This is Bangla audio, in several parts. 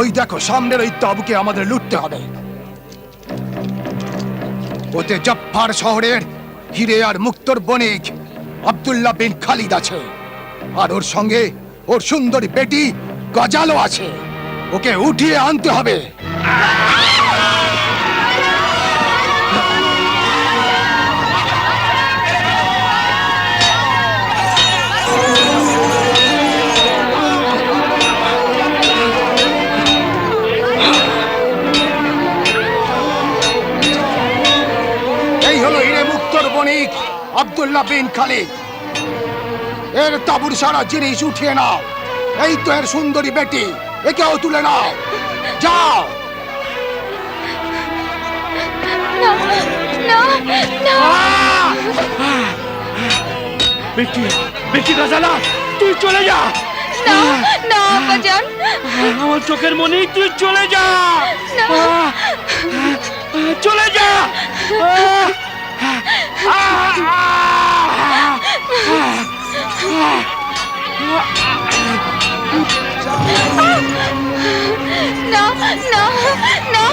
ওই দেখো সামনের ওই তাঁবুকে আমাদের লুটতে হবে। ওতে জফফার শহরের হিরে আর মুক্তোর বণিক আব্দুল্লাহ বিন খালিদ আছে, আর ওর সঙ্গে ওর সুন্দরী বেটি গজালও আছে। ওকে উঠিয়ে আনতে হবে। এই হলো হিরে মুক্তোর বণিক আব্দুল্লাহ বিন খালিদ। এর তাঁবুর সারা জিনিস উঠিয়ে নাও। এই তো এর সুন্দরী বেটি, একেও তুলে নাও। যাও। বেটি, বেটি গাজালা, তুই চলে যা। না আব্বাজান, আমার চোখের মনি, তুই চলে যা। চলে যা। না না না।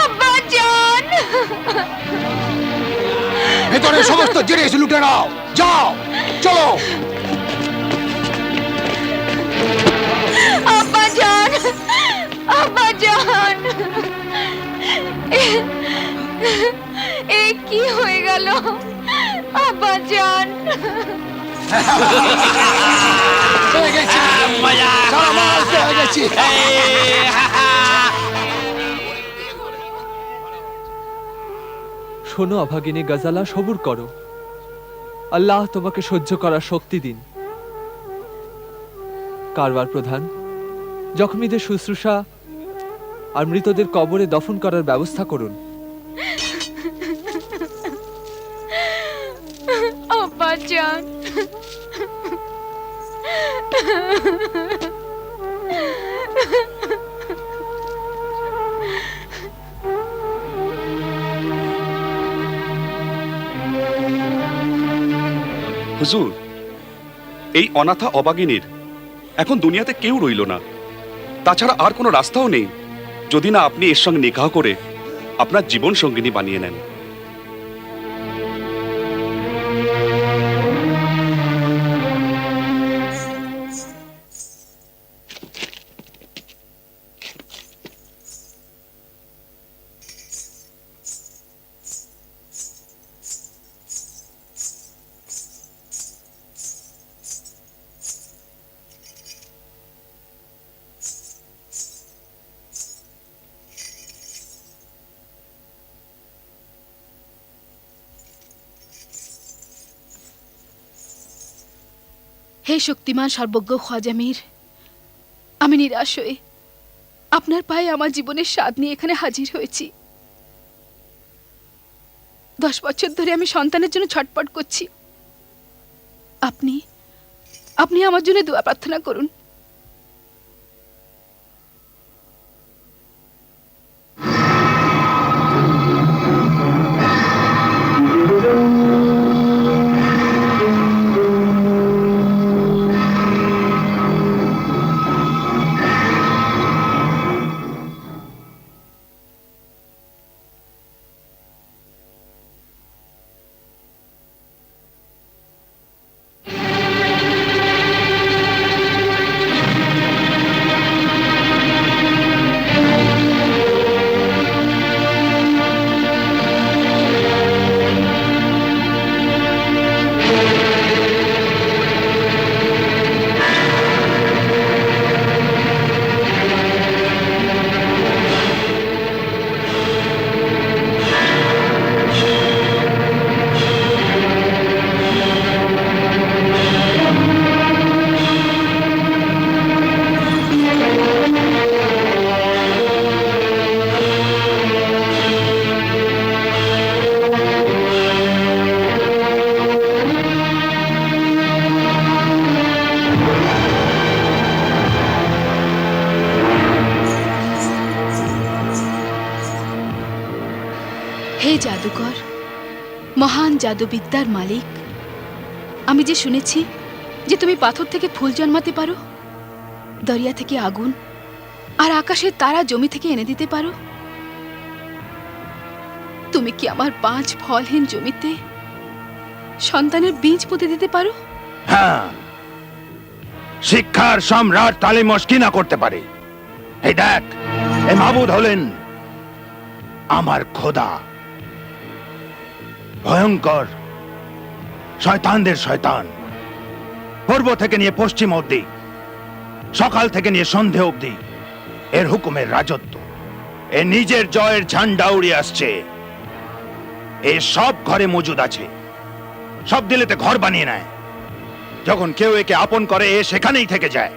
আব্বাজান, ভেতরে সমস্ত জিনিস লুটে নাও। যাও, চলো। আব্বাজান, আব্বাজান, এ কি হয়ে গেল আব্বাজান? পেয়ে গেছি, সারা মাল পেয়ে গেছি। শোনো অভাগিনী গাজালা, সবুর করো। আল্লাহ তোমাকে সহ্য করার শক্তি দিন। কারবার প্রধান, জখমীদের শুশ্রূষা আর মৃতদের কবরে দফন করার ব্যবস্থা করুন। আব্বাজান, হুজুর, এই অনাথা অবাগিনীর এখন দুনিয়াতে কেউ রইল না। তাছাড়া আর কোনো রাস্তাও নেই, যদি না আপনি এর সঙ্গে নিকাহ করে আপনার জীবন সঙ্গিনী বানিয়ে নেন। হে শক্তিমান সর্বজ্ঞ খাজা মীর, আমি নিরাশ হয়ে আপনার পায়ে আমার জীবনের স্বাদ নিয়ে এখানে হাজির হয়েছি। 10 বছর ধরে আমি সন্তানের জন্য ছটপট করছি। আপনি আপনি আমার জন্য দোয়া প্রার্থনা করুন। হে জাদুকর, মহান জাদুবিদ্যার মালিক, আমি যে শুনেছি যে তুমি পাথর থেকে ফুল জন্মাতে পারো, দরিয়া থেকে আগুন আর আকাশের তারা জমি থেকে এনে দিতে পারো। তুমি কি আমার 5 ফলহীন জমিতে সন্তানের বীজ পুঁতে দিতে পারো? হ্যাঁ, শিক্ষার সম্রাট তালিমস কি না করতে পারে। এই দেখ, এ মাবুদ হলেন আমার খোদা, ভয়ঙ্কর শয়তানদের শয়তান। পূর্ব থেকে নিয়ে পশ্চিম অবধি, সকাল থেকে নিয়ে সন্ধে অবধি এর হুকুমের রাজত্ব। এ নিজের জয়ের ঝান্ডা উড়িয়ে আসছে। এ সব ঘরে মজুদ আছে, সব দিলেতে ঘর বানিয়ে নেয়। যখন কেউ একে আপন করে, এ সেখানেই থেকে যায়।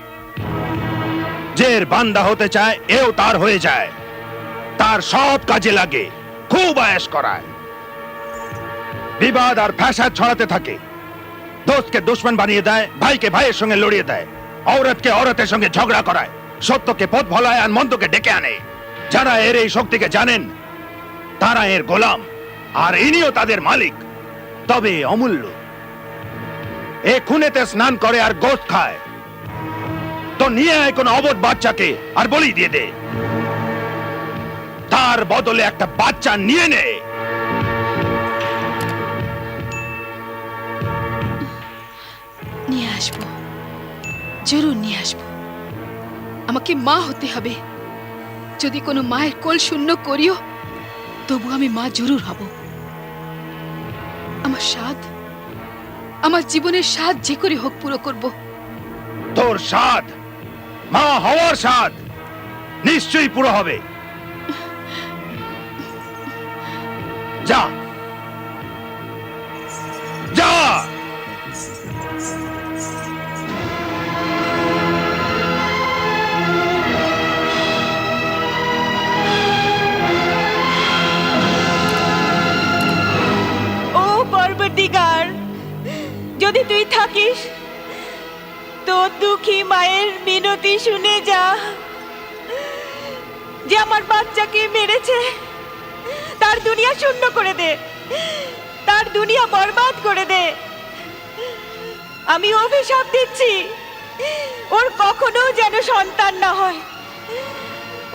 যে এর বান্দা হতে চায়, এও তার হয়ে যায়। তার সব কাজে লাগে, খুব আয়েশ করায়। বিবাদ আর ফ্যাসাদ ছড়াতে থাকে। দোস্তকে দুশ্মন বানিয়ে দেয়, ভাইকে ভাইয়ের সঙ্গে লড়িয়ে দেয়, औरतকে औरतेর সঙ্গে ঝগড়া করায়, সত্যকে পথ ভোলায় আর মন্দকে ডেকে আনে। যারা এর এই শক্তিকে জানেন, তারা এর গোলাম, আর ইনিও তাদের মালিক। তবে অমূল্য। এ খুনেতে স্নান করে আর গোশত খায়। তো নিয়ে আয় কোন অবধ বাচ্চাকে আর বলি দিয়ে দে। তার বদলে একটা বাচ্চা নিয়ে নে। নিয়ে আসবো, জরুর নিয়ে আসবো। আমাকে মা হতে হবে। যদি কোনো মায়ের কোল শূন্য করিও, তবু আমি মা জরুর হব। আমার স্বাদ, আমার জীবনের স্বাদ যে করে হোক পুরো করব। তোর স্বাদ, মা হওয়ার স্বাদ, নিশ্চয়ই পুরো হবে। যা যা। ও পরবর্তীকার, যদি তুই থাকিস তো দুঃখী মায়ের মিনতি শুনে যা, যে আমার বাচ্চাকে মেরেছে তার দুনিয়া শূন্য করে দে, তার দুনিয়া বরবাদ করে দে। আমি অভিশাপ দিচ্ছি, ওর কখনো যেন সন্তান না হয়।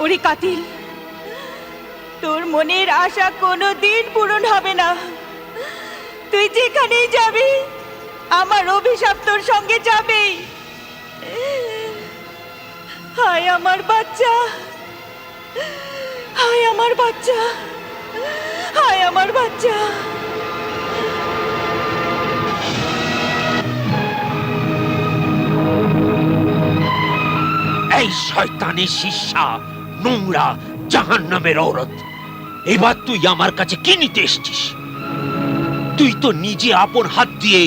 ওরে কাতিল, তোর মনের আশা কোনোদিন পূরণ হবে না। তুই যেখানেই যাবি, আমার অভিশাপ তোর সঙ্গে যাবেই। হায় আমার বাচ্চা, হায় আমার বাচ্চা, হায় আমার বাচ্চা। এই শয়তানের শিষ্যা, নোংরা জাহান্নামের ঔরত, এবার তুই আমার কাছে কি নিতে এসেছিস? তুই তো নিজে আপন হাত দিয়ে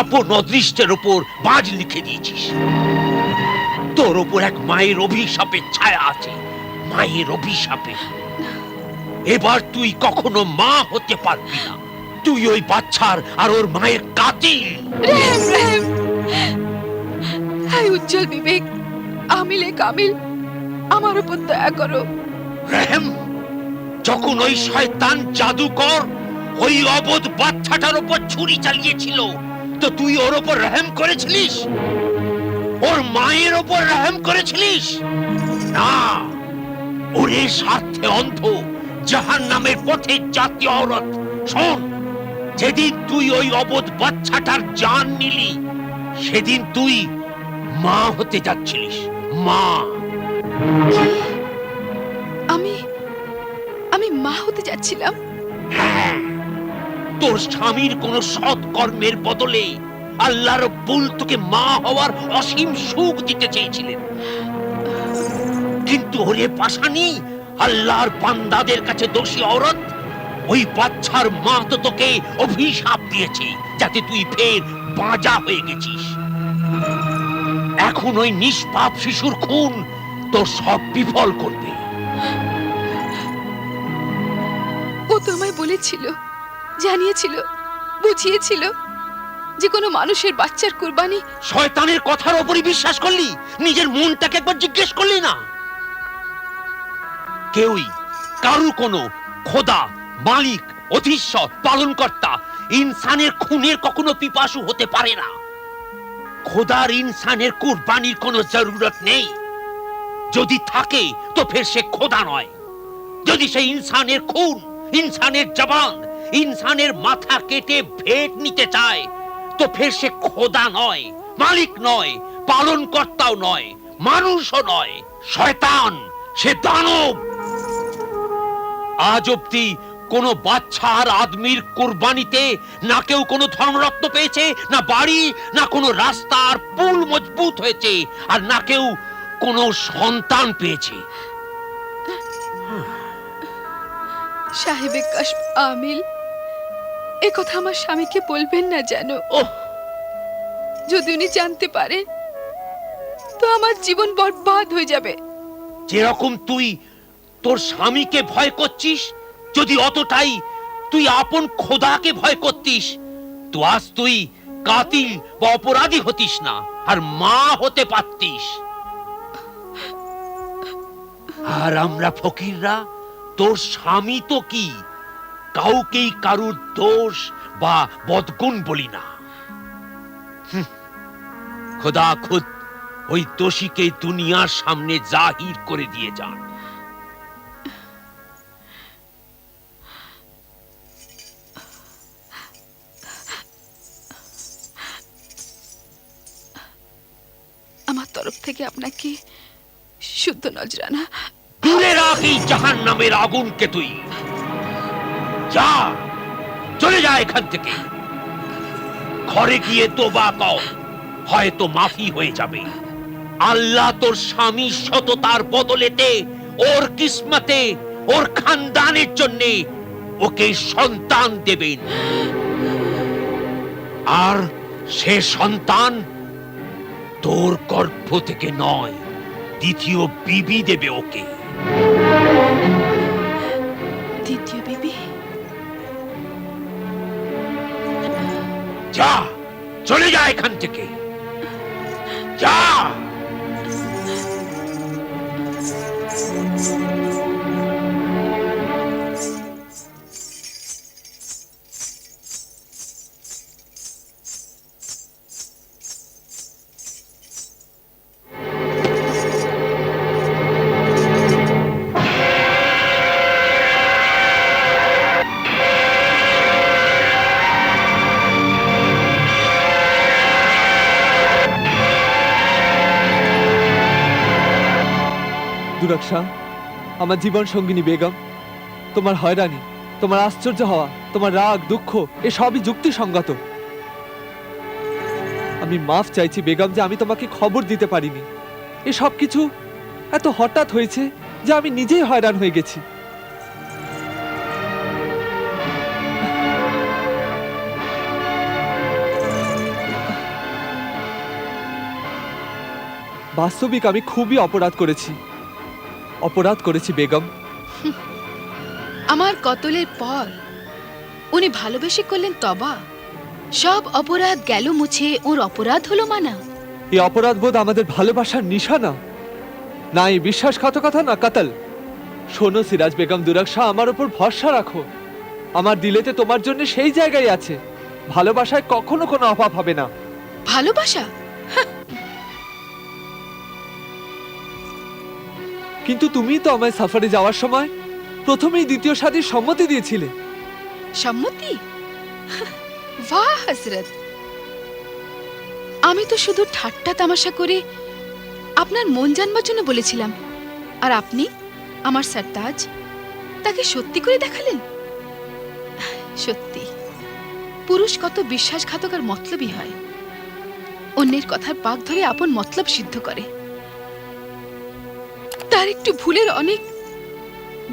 আপন অদৃষ্টের উপর বাজ লিখে দিয়েছিস। তোর ওপর এক মায়ের অভিশাপের ছায়া আছে, মায়ের অভিশাপে। এবার তুই কখনো মা হতে পারবি না। তুই ওই বাচ্চার আর ওর মায়ের কাতিল। রেহেম, রেহেম। হায় উজ্জ্বল বিবেক, আমিলে কামিল, আমার উপর দয়া করো। রেহেম? যখন ওই শয়তান জাদুকর ওই অবধ বাচ্চাটার উপর ছুরি চালিয়েছিল, তো তুই ওর উপর রহম করেছিলিস? ওর মায়ের উপর রহম করেছিলিস? না, ওরে স্বার্থে অন্ধ জাহান্নামের পথে জাতীয় ঔরত। শোন, যেদিন তুই ওই অবধ বাচ্চাটার জান নিলি, সেদিন তুই মা হতে যাচ্ছিলিস। মা। আমি মা হতে যাচ্ছিলাম? হ্যাঁ, তোর স্বামীর কোন সৎ কর্মের বদলে আল্লাহ রব্বুল তোকে মা হওয়ার অসীম সুখ দিতে চেয়েছিলেন। কিন্তু ওরে পাশানি, আল্লাহর বান্দাদের কাছে দোষী ঔরত, ওই বাচ্চার মা তো তোকে অভিশাপ দিয়েছে যাতে তুই ফের বাঁজা হয়ে গেছিস। এখন ওই নিষ্পাপ শিশুর খুন তোর সব বিফল করবে। ও তো আমায় বলেছিল, জানিয়েছিল, বুঝিয়েছিল যে কোনো মানুষের বাচ্চার কুরবানি। শয়তানের কথার উপরই বিশ্বাস করলি? নিজের মনটাকে একবার জিজ্ঞেস করলি না? কেউই কারু কোনো খোদা মালিক, অধীশ্বর, পালনকর্তা ইনসানের খুনের কখনো পিপাসু হতে পারে না। খোদার ইনসানের কুরবানির কোনো জরুরত নেই। যদি থাকে তো ফের সে খোদা নয়। যদি সে ইনসানের খুন, ইনসানের জবান, ইনসানের মাথা কেটে ভেট নিতে চায় তো ফের সে খোদা নয়, মালিক নয়, পালনকর্তাও নয়, মানুষও নয়, শয়তান, সে দানব। আজ অব্দি কোন বাচ্চা আর আদমির কুরবানিতে না কেউ কোনো ধনরত্ন পেয়েছে, না বাড়ি, না কোনো রাস্তা আর পুল মজবুত হয়েছে, আর না কেউ কোনো সন্তান পেয়েছে। সাহেবে কাশ আমিল, এ কথা আমার স্বামীকে বলবেন না যেন। ওহ, যদি উনি জানতে পারেন তো আমার জীবন বরবাদ হয়ে যাবে। যেরকম তুই তোর স্বামীকে ভয় করছিস, যদি অতটাই তুই আপন খোদাকে ভয় করতিস তো আজ তুই কাতিল বা অপরাধী হতিস না, আর মা হতে পারতিস। আর আমরা ফকিররা, তোর স্বামী তো কি, কাউকেই কারুর দোষ বা বদগুণ বলি না। খোদা খুদ ওই দোষীকে দুনিয়ার সামনে জাহির করে দিয়ে যান। আমার তরফ থেকে আপনাকে শুদ্ধ নজরানা। দূরে রাখ এই জাহান্নামের আগুনকে। তুই যা, চলে যা এখান থেকে। ঘরে গিয়ে তোবা কর, হয়তো মাফি হয়ে যাবে। আল্লাহ তোর স্বামী সততার বদলেতে ওর কিসমতে, ওর খানদানের জন্য ওকে সন্তান দেবেন। আর সে সন্তান তোর গর্ভ থেকে নয়, দ্বিতীয় বিবি দেবে ওকে। দ্বিতীয় বিবি? যা, চলে যা এখান থেকে, যা। দুরাকশা, আমার জীবন সঙ্গিনী বেগম, তোমার হয়রানি, তোমার আশ্চর্য হওয়া, তোমার রাগ, দুঃখ এসবই যুক্তিসঙ্গত। আমি মাফ চাইছি বেগম যে আমি তোমাকে খবর দিতে পারিনি। এসব কিছু এত হঠাৎ হয়েছে যে আমি নিজেই হয়রান হয়ে গেছি। বাস্তবিক আমি খুবই অপরাধ করেছি বেগম। আমার কতলের পর উনি ভালোবেসে করলেন তবা। সব অপরাধ গেল মুছে, ওর অপরাধ হলো মানা। এই অপরাধ বোধ আমাদের ভালোবাসার নিশানা, না এই বিশ্বাসঘাতকতা, না কাতল। শোনো সিরাজ বেগম দুরাকশা, আমার উপর ভরসা রাখো। আমার দিলেতে তোমার জন্য সেই জায়গায় আছে। ভালোবাসায় কখনো কোনো অভাব হবে না। ভালোবাসা? কিন্তু তুমি তো আমায় সফরে যাওয়ার সময় প্রথমেই দ্বিতীয় শাদীর সম্মতি দিয়েছিলে। সম্মতি? বাহ হযরত, আমি তো শুধু ঠাট্টা তামাশা করে আপনার মন জানবার জন্য বলেছিলাম, আর আপনি আমার সরতাজ তাকে সত্যি করে দেখালেন। সত্যি পুরুষ কত বিশ্বাসঘাতক আর মতলবী হয়। অন্যের কথার পাক ধরে আপন মতলব সিদ্ধ করে। তার একটু ভুলের অনেক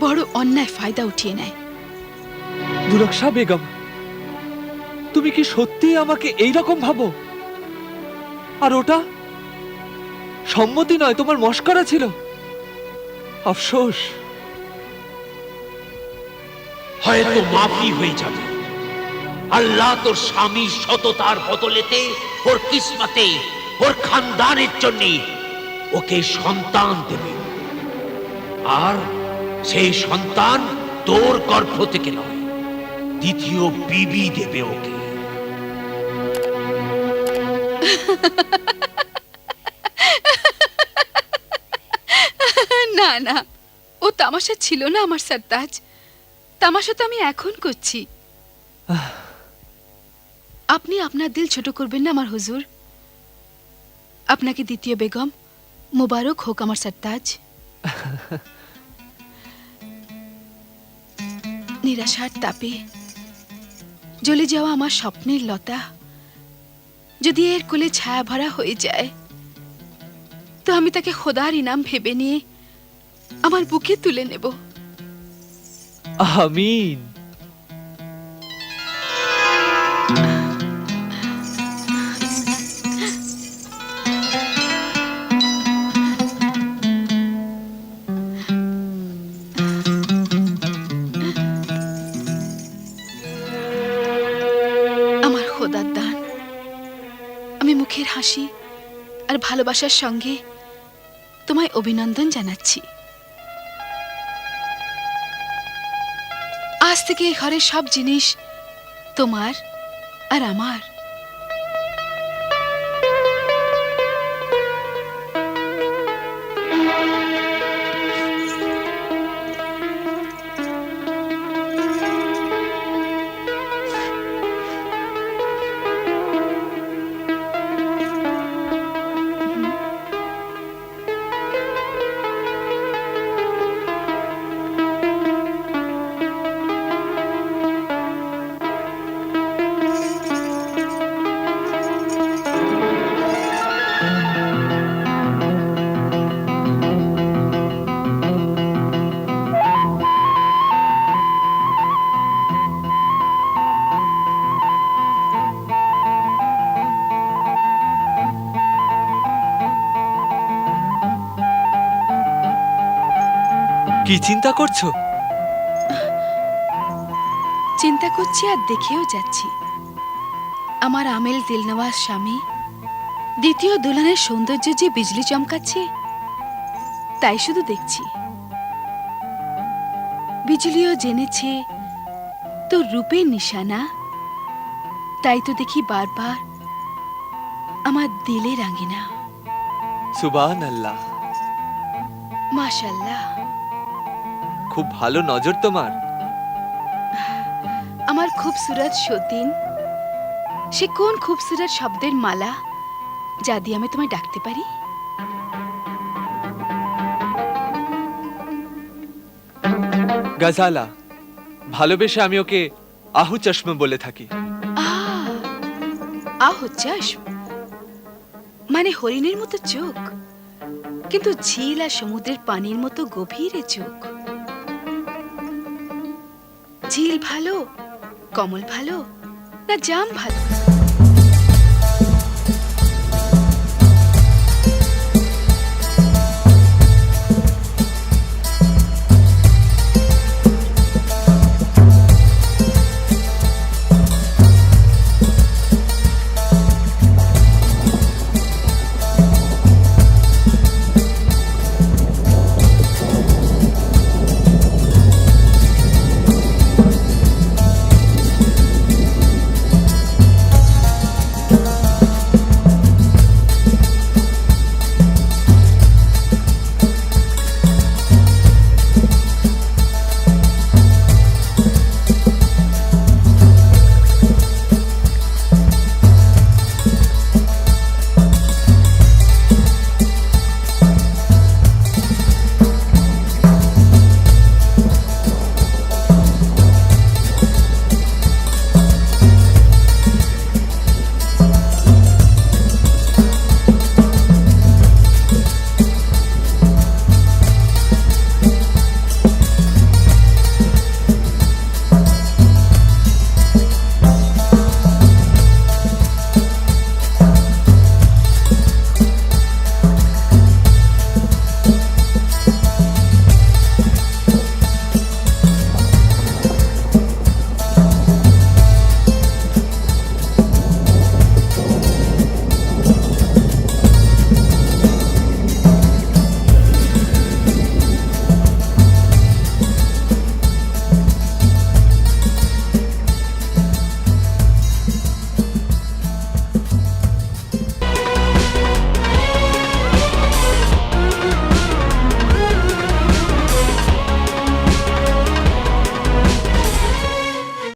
বড় অন্যায় ফায়দা উঠিয়ে নেয়। দুরাকশা বেগম, তুমি কি সত্যি আমাকে এইরকম ভাবো? আর ওটা সম্মতি নয়, তোমার মস্করা ছিল। আফসোস। হয়তো মাফি হয়ে যাবে। আল্লাহ তোর স্বামীর সততার বদলেতে, ওর কিসমতে, ওর খানদানের জন্য ওকে সন্তান দেবে। আর সেই সন্তান তোর গর্ভ থেকে নয়, দ্বিতীয় বিবি দেবে ওকে। না না, ও তামাশা ছিল না আমার সরতাজ। তামাশা তো আমি এখন করছি। আপনি আপনার দিল ছোট করবেন না আমার হুজুর। আপনাকে দ্বিতীয় বেগম মোবারক হোক আমার সরতাজ। নিরাশার তাপে জ্বলে যাওয়া আমার স্বপ্নের লতা যদি এর কোলে ছায়া ভরা হয়ে যায়, তো আমি তাকে খোদার ইনাম ভেবে নিয়ে আমার বুকে তুলে নেব। আমিন। আমার খোদার দান, আমি মুখের হাসি আর ভালোবাসার সঙ্গে তোমায় অভিনন্দন জানাচ্ছি। আজ থেকে এই ঘরের সব জিনিস তোমার আর আমার। কি চিন্তা করছো? চিন্তা করছি আর দেখেও যাচ্ছি। আমার আমেল দিলনওয়াজ স্বামী দ্বিতীয় দুলহানের সৌন্দর্য যে বিজলি চমকাচ্ছে, তাই শুধু দেখছি। বিজলিও জেনেছে তোর রূপের নিশানা, তাই তো দেখি বারবার আমার দিলের আঙ্গিনা। সুবহানাল্লাহ। মাশাআল্লাহ। খুব ভালো নজর তোমার। আমার খুবসুরত সতীন, সে কোন খুবসুরত শব্দের মালা যা দিয়ে আমি তোমায় ডাকতে পারি? গাজালা, ভালোবেসে আমি ওকে আহু চশমা বলে থাকি। আহ চশম মানে হরিণের মতো চোখ, কিন্তু ঝিল আর সমুদ্রের পানির মতো গভীর চোখ। ঝিল ভালো, কমল ভালো, না জাম ভালো?